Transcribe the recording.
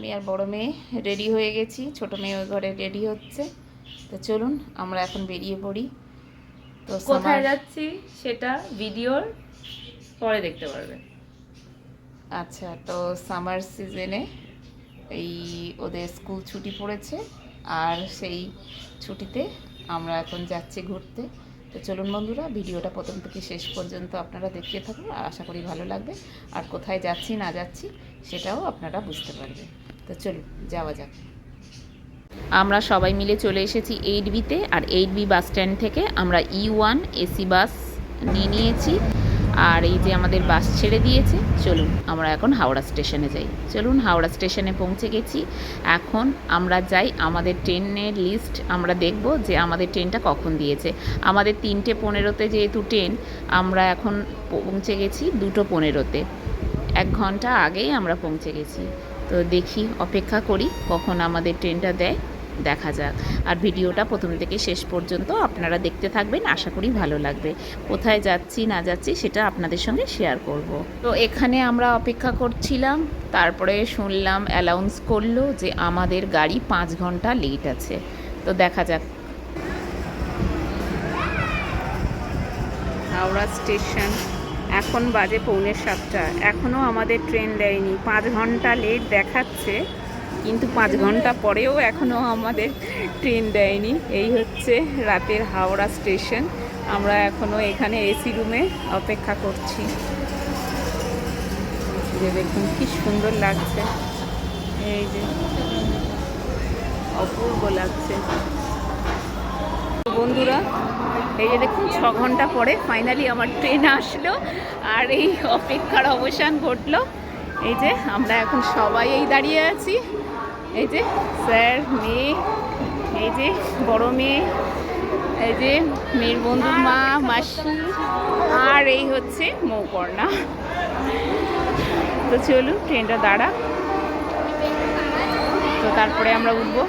আমি আর বড় মেয়ে রেডি হয়ে গেছি, ছোট মেয়ে ওই ঘরে রেডি হচ্ছে। তো চলুন আমরা এখন বেরিয়ে পড়ি। তো কোথায় যাচ্ছি সেটা ভিডিওর পরে দেখতে পারবে। আচ্ছা, তো সামার সিজনে এই ওদের স্কুল ছুটি পড়েছে, আর সেই ছুটিতে আমরা এখন যাচ্ছি ঘুরতে। তো চলুন বন্ধুরা, ভিডিওটা প্রথম থেকে শেষ পর্যন্ত আপনারা দেখতে থাকুন, আর আশা করি ভালো লাগবে। আর কোথায় যাচ্ছি না যাচ্ছি সেটাও আপনারা বুঝতে পারবেন। তো চলুন যাওয়া যাক। আমরা সবাই মিলে চলে এসেছি 8বিতে, আর 8বি বাস স্ট্যান্ড থেকে আমরা E1 এসি বাস নিয়েছি। আর এই যে আমাদের বাস ছেড়ে দিয়েছে। চলুন আমরা এখন হাওড়া স্টেশনে যাই। চলুন হাওড়া স্টেশনে পৌঁছে গেছি। এখন আমরা যাই, আমাদের ট্রেনের লিস্ট আমরা দেখব যে আমাদের ট্রেনটা কখন দিয়েছে। আমাদের 3:15-তে যেহেতু ট্রেন, আমরা এখন পৌঁছে গেছি 2:15-তে। 1 ঘন্টা আগেই আমরা পৌঁছে গেছি। তো দেখি, অপেক্ষা করি কখন আমাদের ট্রেনটা দেয়, দেখা যাক। আর ভিডিওটা প্রথম থেকে শেষ পর্যন্ত আপনারা দেখতে থাকবেন, আশা করি ভালো লাগবে। কোথায় যাচ্ছি না যাচ্ছি সেটা আপনাদের সঙ্গে শেয়ার করব। তো এখানে আমরা অপেক্ষা করছিলাম, তারপরে শুনলাম অ্যানাউন্স করলো যে আমাদের গাড়ি 5 ঘন্টা লেট আছে। তো দেখা যাক। হাওড়া স্টেশন, এখন বাজে 6:45। এখনও আমাদের ট্রেন দেয়নি, 5 ঘন্টা লেট দেখাচ্ছে, কিন্তু 5 ঘন্টা পরেও এখনও আমাদের ট্রেন দেয়নি। এই হচ্ছে রাতের হাওড়া স্টেশন। আমরা এখনও এখানে এসি রুমে অপেক্ষা করছি। যে দেখুন কি সুন্দর লাগছে, এই যে অপূর্ব লাগছে বন্ধুরা। এই যে দেখুন 6 ঘন্টা পরে ফাইনালি আমার ট্রেন আসলো, আর এই অপেক্ষার অবসান ঘটলো। এই যে আমরা এখন সবাই এই দাঁড়িয়ে আছি, এই যে স্যার, মেয়ে, এই যে বড় মেয়ে, এই যে মেয়ের বন্ধুর মা, মাসি, আর এই হচ্ছে মৌকর্ণা। তো চলুন ট্রেনটা দাঁড়া, তো তারপরে আমরা উঠবো।